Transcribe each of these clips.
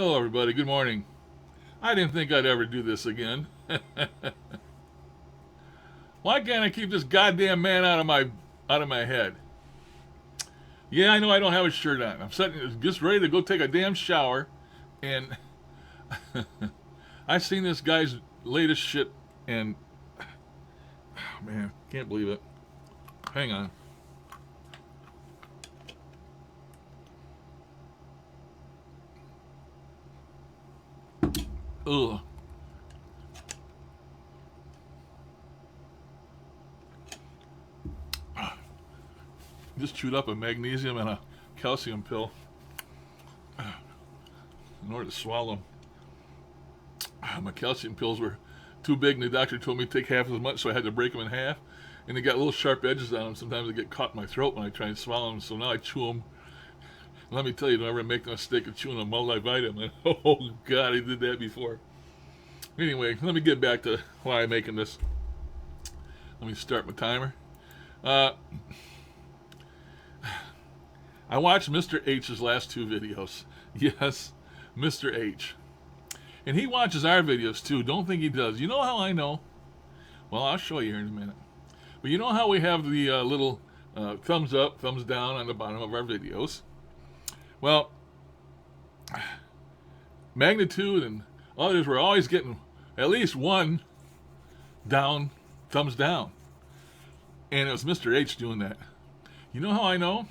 Hello, everybody. Good morning. I didn't think I'd ever do this again. Why can't I keep this goddamn man out of my head? Yeah, I know I don't have a shirt on. I'm just ready to go take a damn shower, and I seen this guy's latest shit, and oh, man, can't believe it. Hang on. Ugh. Just chewed up a magnesium and a calcium pill in order to swallow them. My calcium pills were too big, and the doctor told me to take half as much, so I had to break them in half. And they got little sharp edges on them. Sometimes they get caught in my throat when I try and swallow them, so now I chew them. Let me tell you, don't ever make the mistake of chewing a multivitamin. Oh, God, I did that before. Anyway, let me get back to why I'm making this. Let me start my timer. I watched Mr. H's last two videos. Yes, Mr. H. And he watches our videos too. Don't think he does. You know how I know? Well, I'll show you here in a minute. But you know how we have the little thumbs up, thumbs down on the bottom of our videos? Well, Magnitude and others were always getting at least one down, thumbs down. And it was Mr. H doing that. You know how I know?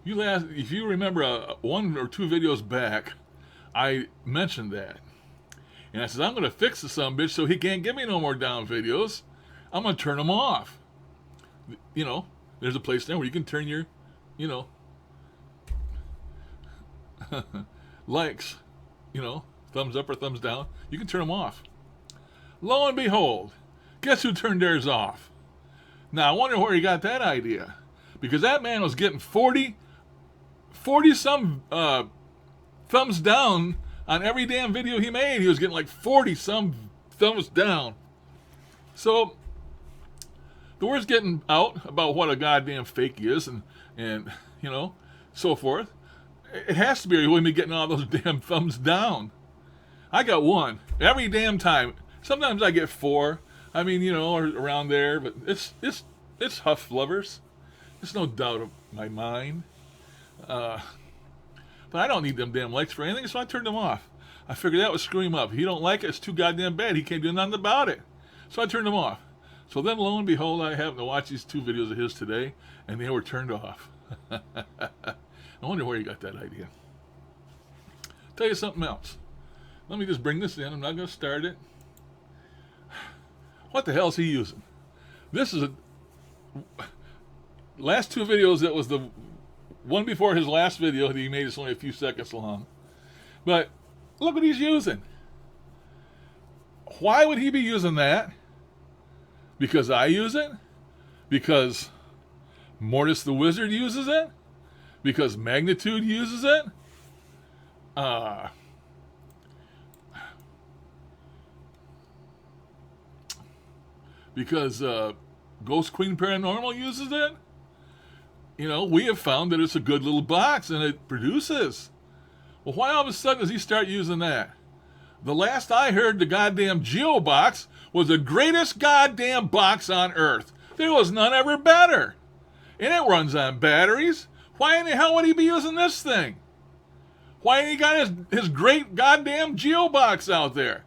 If you remember one or two videos back, I mentioned that. And I said, I'm going to fix the sumbitch so he can't give me no more down videos. I'm going to turn them off. You know, there's a place there where you can turn your, likes, thumbs up or thumbs down. You can turn them off. Lo and behold, guess who turned theirs off? Now, I wonder where he got that idea. Because that man was getting 40 some thumbs down on every damn video he made. He was getting like 40 some thumbs down. So the word's getting out about what a goddamn fake he is, and so forth. It has to be, or he wouldn't be getting all those damn thumbs down. I got one every damn time. Sometimes I get 4. I mean, or around there, but it's Huff lovers. There's no doubt of my mind. But I don't need them damn likes for anything, so I turned them off. I figured that would screw him up. If he don't like it, it's too goddamn bad. He can't do nothing about it. So I turned them off. So then, lo and behold, I happened to watch these 2 videos of his today, and they were turned off. I wonder where he got that idea. Tell you something else. Let me just bring this in. I'm not going to start it. What the hell is he using? This is last 2 videos. That was the one before his last video that he made. It's only a few seconds long. But look what he's using. Why would he be using that? Because I use it? Because Mortis the Wizard uses it? Because Magnitude uses it? Because Ghost Queen Paranormal uses it? We have found that it's a good little box and it produces. Well, why all of a sudden does he start using that? The last I heard, the goddamn Geo box was the greatest goddamn box on earth. There was none ever better. And it runs on batteries. Why in the hell would he be using this thing? Why ain't he got his great goddamn Geo box out there?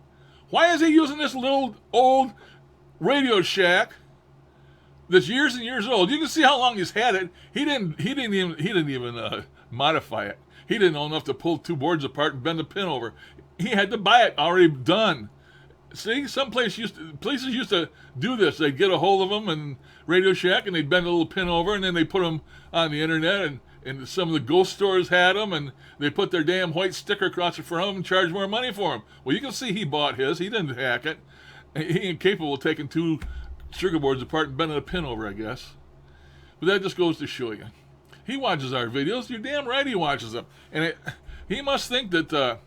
Why is he using this little old Radio Shack that's years and years old? You can see how long he's had it. He didn't even modify it. He didn't know enough to pull 2 boards apart and bend the pin over. He had to buy it already done. See, some places used to do this. They'd get a hold of them and Radio Shack, and they'd bend a little pin over, and then they put them on the internet, and some of the ghost stores had them, and they put their damn white sticker across the front of them and charged more money for them. Well, you can see he bought his. He didn't hack it. He ain't capable of taking 2 circuit boards apart and bending a pin over, I guess. But that just goes to show you. He watches our videos. You're damn right he watches them. And he must think that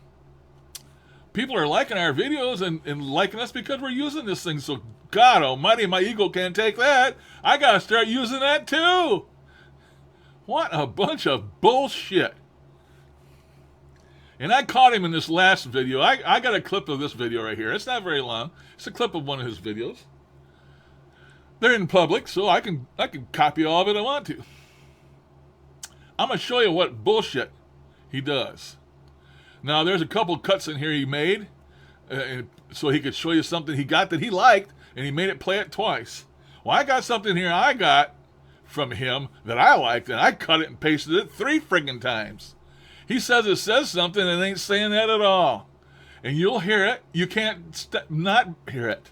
people are liking our videos and liking us because we're using this thing. So, God almighty, my ego can't take that. I got to start using that too. What a bunch of bullshit. And I caught him in this last video. I got a clip of this video right here. It's not very long. It's a clip of one of his videos. They're in public, so I can copy all of it I want to. I'm going to show you what bullshit he does. Now, there's a couple cuts in here he made, so he could show you something he got that he liked, and he made it play it twice. Well, I got something here I got from him that I liked, and I cut it and pasted it 3 friggin' times. He says it says something and it ain't saying that at all. And you'll hear it. You can't not hear it.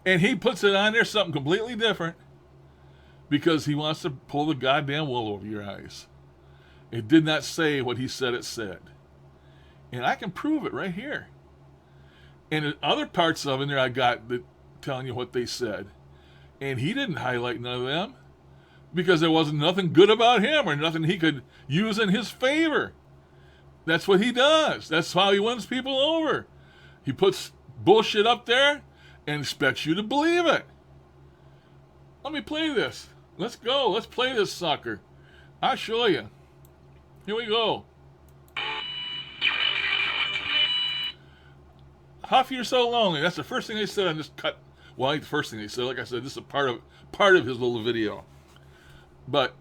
And he puts it on there something completely different because he wants to pull the goddamn wool over your eyes. It did not say what he said it said. And I can prove it right here. And other parts of in there I got that telling you what they said. And he didn't highlight none of them because there wasn't nothing good about him or nothing he could use in his favor. That's what he does. That's how he wins people over. He puts bullshit up there and expects you to believe it. Let me play this. Let's go. Let's play this sucker. I'll show you. Here we go. Huff, you're so lonely. That's the first thing they said on this cut. Well, ain't the first thing they said. Like I said, this is a part of his little video. But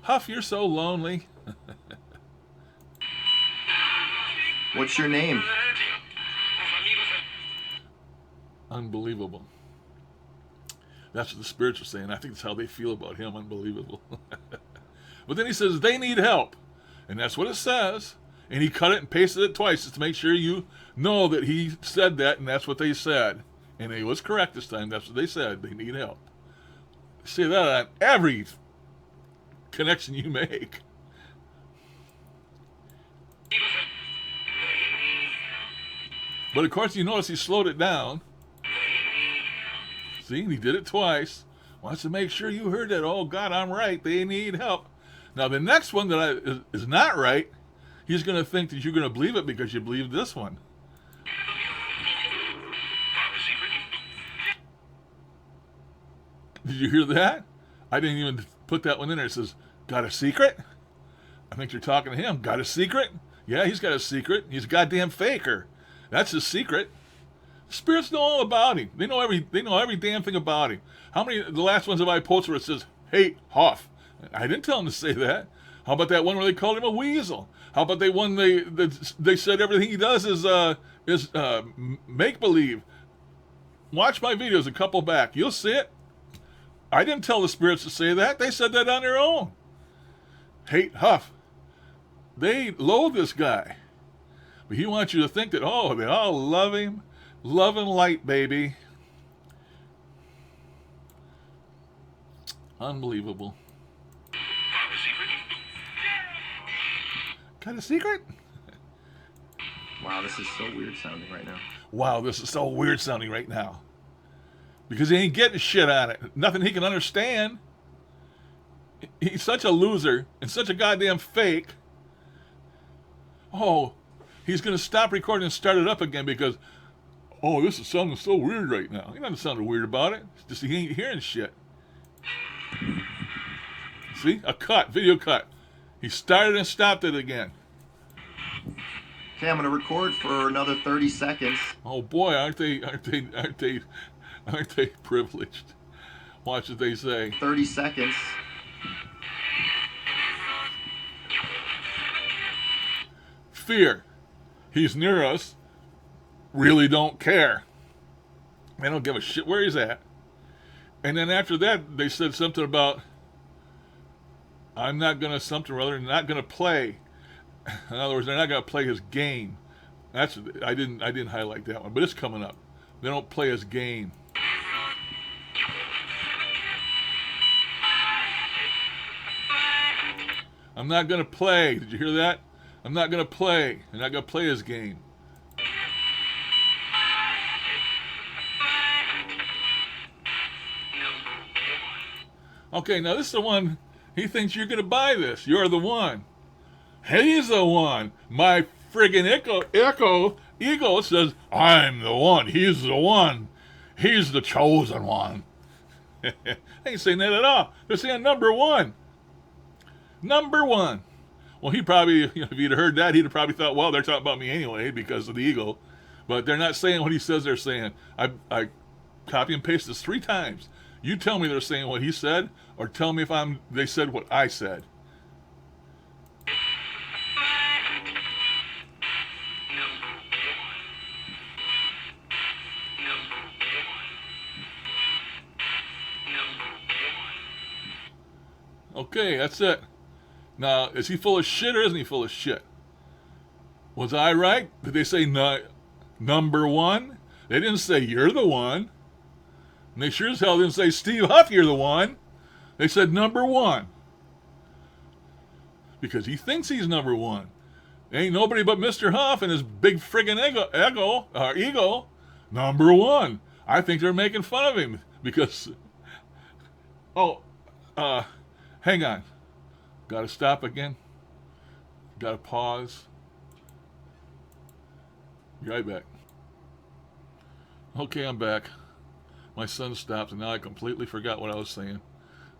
Huff, you're so lonely. What's your name? Unbelievable. That's what the spirits are saying. I think that's how they feel about him. Unbelievable. But then he says they need help. And that's what it says. And he cut it and pasted it twice just to make sure you know that he said that and that's what they said. And he was correct this time. That's what they said. They need help. Say that on every connection you make. But of course, you notice he slowed it down. See, he did it twice. Wants to make sure you heard that. Oh, God, I'm right. They need help. Now, the next one that is not right, he's going to think that you're going to believe it because you believe this one. Did you hear that? I didn't even put that one in there. It says, got a secret? I think you're talking to him. Got a secret? Yeah, he's got a secret. He's a goddamn faker. That's his secret. Spirits know all about him. They know every damn thing about him. How many the last ones have I posted where it says, "Hey, Hoff"? I didn't tell him to say that. How about that one where they called him a weasel? How about that one they said everything he does is make believe? Watch my videos a couple back. You'll see it. I didn't tell the spirits to say that. They said that on their own. Hate Huff. They loathe this guy. But he wants you to think that, oh, they all love him. Love and light, baby. Unbelievable. Got a secret? Wow, this is so weird sounding right now. Wow, this is so weird sounding right now. Because he ain't getting shit on it. Nothing he can understand. He's such a loser and such a goddamn fake. Oh, he's going to stop recording and start it up again because, oh, this is sounding so weird right now. He doesn't sound weird about it. It's just he ain't hearing shit. See? A cut. Video cut. He started and stopped it again. Okay, I'm going to record for another 30 seconds. Oh boy, aren't they privileged? Watch what they say. 30 seconds. Fear. He's near us. Really don't care. They don't give a shit where he's at. And then after that, they said something about, I'm not going to something or other, not going to play. In other words, they're not going to play his game. That's I didn't highlight that one, but it's coming up. They don't play his game. I'm not going to play. Did you hear that? I'm not going to play. I'm not going to play his game. Okay, now this is the one, he thinks you're going to buy this. You're the one. He's the one. My friggin' ego says, I'm the one. He's the one. He's the chosen one. They ain't saying that at all. They're saying number one. Number one. Well, he probably, if he'd heard that, he'd have probably thought, well, they're talking about me anyway because of the ego. But they're not saying what he says they're saying. I copy and paste this 3 times. You tell me they're saying what he said, or tell me if they said what I said. Okay, that's it. Now, is he full of shit or isn't he full of shit? Was I right? Did they say number one? They didn't say you're the one. And they sure as hell didn't say Steve Huff, you're the one. They said number one. Because he thinks he's number one. Ain't nobody but Mr. Huff and his big friggin' ego. Number one. I think they're making fun of him because. Hang on. Gotta stop again. Gotta pause. Be right back. Okay, I'm back. My son stopped and now I completely forgot what I was saying.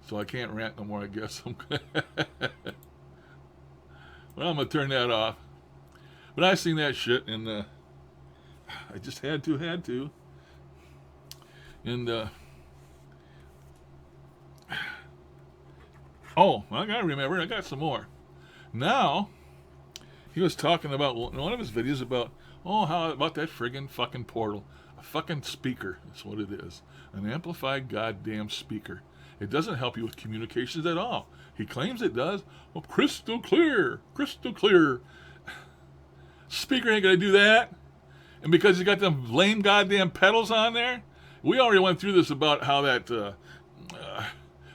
So I can't rant no more, I guess. Well, I'm gonna turn that off. But I seen that shit and I just had to. And I gotta remember, I got some more. Now, he was talking about one of his videos about about that friggin' fucking portal. A fucking speaker, that's what it is. An amplified goddamn speaker. It doesn't help you with communications at all. He claims it does. Well, crystal clear. Speaker ain't gonna do that. And because you got them lame goddamn pedals on there, we already went through this about how that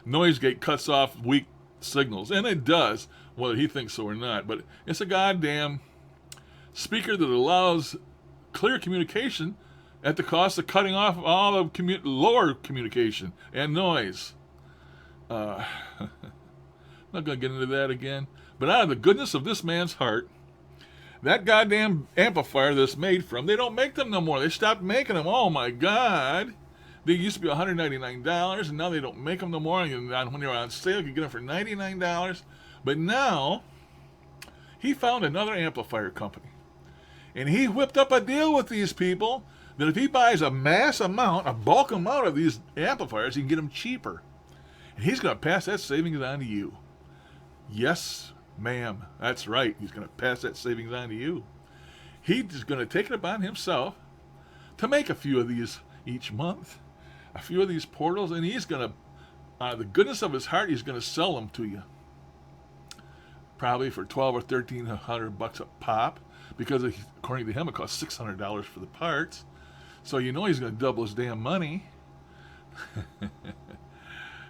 noise gate cuts off weak signals. And it does, whether he thinks so or not. But it's a goddamn speaker that allows clear communication at the cost of cutting off all the lower communication and noise. I'm not going to get into that again. But out of the goodness of this man's heart, that goddamn amplifier that's made from, they don't make them no more. They stopped making them. Oh my God. They used to be $199, and now they don't make them no more. And when they're on sale, you can get them for $99. But now, he found another amplifier company. And he whipped up a deal with these people that if he buys a bulk amount of these amplifiers, he can get them cheaper. And he's going to pass that savings on to you. Yes, ma'am. That's right. He's going to pass that savings on to you. He's going to take it upon himself to make a few of these each month. A few of these portals, and he's going to, out of the goodness of his heart, he's going to sell them to you. Probably for $1,200 or $1,300 a pop, because according to him, it costs $600 for the parts. So you know he's going to double his damn money.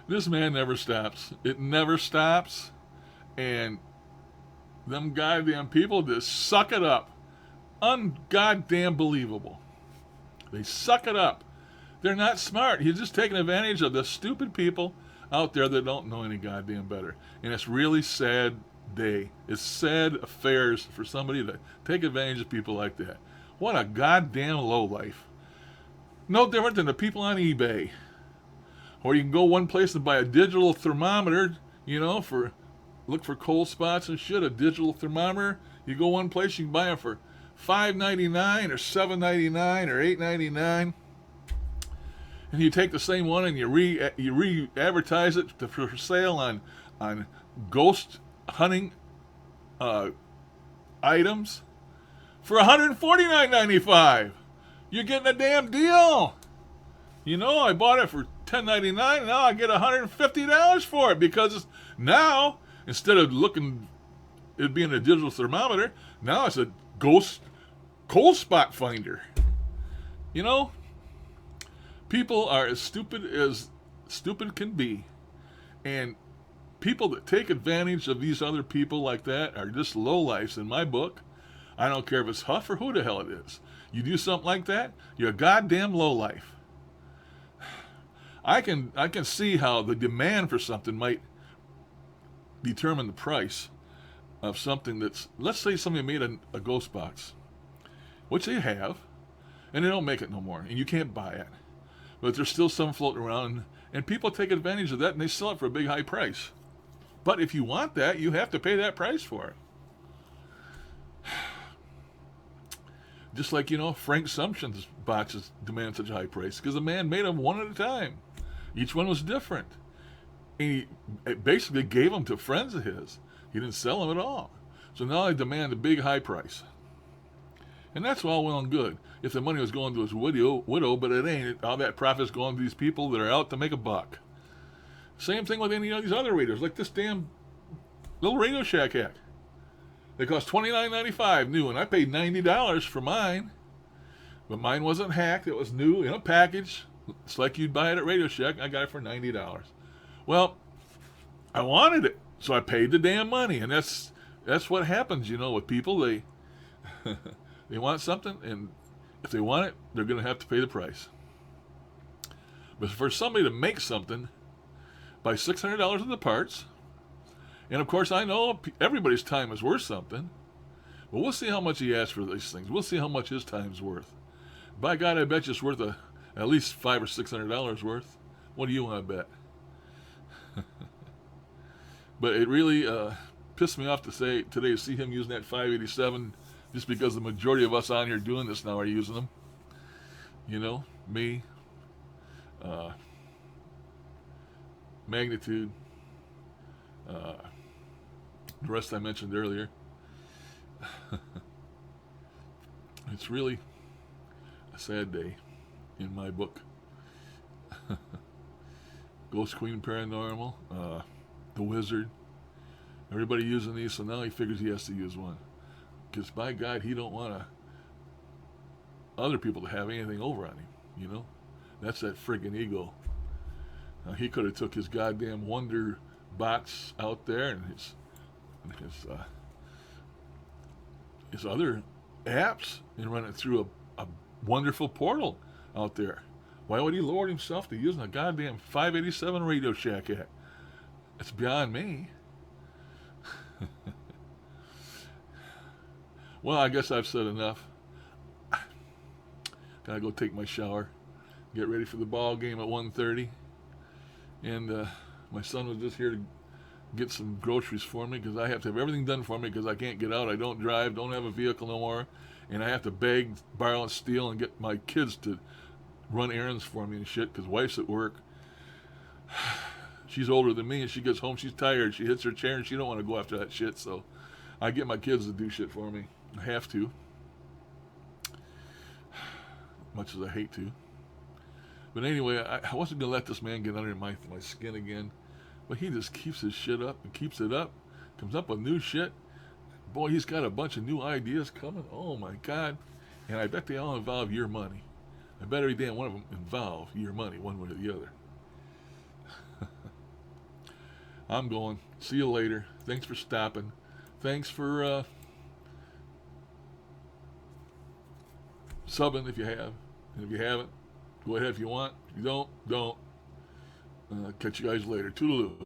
This man never stops. It never stops. And them goddamn people just suck it up. Ungoddamn believable. They suck it up. They're not smart. He's just taking advantage of the stupid people out there that don't know any goddamn better. And it's really sad day. It's sad affairs for somebody to take advantage of people like that. What a goddamn lowlife. No different than the people on eBay. Or you can go one place and buy a digital thermometer, look for cold spots and shit, a digital thermometer. You go one place, you can buy them for $5.99 or $7.99 or $8.99. And you take the same one and you re-advertise it for sale on ghost hunting items for $149.95. You're getting a damn deal. I bought it for $10.99 and now I get $150 for it because now, instead of it being a digital thermometer, now it's a ghost cold spot finder. People are as stupid can be. And people that take advantage of these other people like that are just lowlifes in my book. I don't care if it's Huff or who the hell it is. You do something like that, you're a goddamn lowlife. I can see how the demand for something might determine the price of something that's, let's say somebody made a ghost box, which they have, and they don't make it no more, and you can't buy it. But there's still some floating around, and people take advantage of that, and they sell it for a big high price. But if you want that, you have to pay that price for it. Just like, Frank Sumption's boxes demand such a high price because the man made them one at a time. Each one was different. And he basically gave them to friends of his. He didn't sell them at all. So now they demand a big high price. And that's all well and good if the money was going to his widow, but it ain't. All that profit's going to these people that are out to make a buck. Same thing with any of these other radios, like this damn little Radio Shack hack. They cost $29.95 new, and I paid $90 for mine. But mine wasn't hacked. It was new in a package. It's like you'd buy it at Radio Shack. I got it for $90. Well, I wanted it, so I paid the damn money. And that's what happens, with people. They they want something, and if they want it, they're going to have to pay the price. But for somebody to make something, buy $600 of the parts, and of course I know everybody's time is worth something, but we'll see how much he asks for these things. We'll see how much his time's worth. By God, I bet you it's worth at least $500 or $600 worth. What do you want to bet? But it really pissed me off today to see him using that 587, just because the majority of us on here doing this now are using them. Me, Magnitude, the rest I mentioned earlier. It's really a sad day in my book. Ghost Queen Paranormal, The Wizard, everybody using these, so now he figures he has to use one. Because by God, he don't want other people to have anything over on him, That's that friggin' ego. He could have took his goddamn Wonder box out there and his other apps and run it through a wonderful portal out there. Why would he lower himself to using a goddamn 587 Radio Shack app? It's beyond me. Well, I guess I've said enough. Gotta go take my shower, get ready for the ball game at 1:30. And my son was just here to get some groceries for me because I have to have everything done for me because I can't get out. I don't drive, don't have a vehicle no more. And I have to beg, borrow, and steal and get my kids to run errands for me and shit because wife's at work. She's older than me and she gets home, she's tired. She hits her chair and she don't want to go after that shit. So I get my kids to do shit for me. I have to. Much as I hate to. But anyway, I wasn't going to let this man get under my skin again. But he just keeps his shit up and keeps it up. Comes up with new shit. Boy, he's got a bunch of new ideas coming. Oh, my God. And I bet they all involve your money. I bet every damn one of them involve your money, one way or the other. I'm going. See you later. Thanks for stopping. Thanks for subbing if you have. And if you haven't, go ahead if you want. If you don't. Catch you guys later. Toodaloo.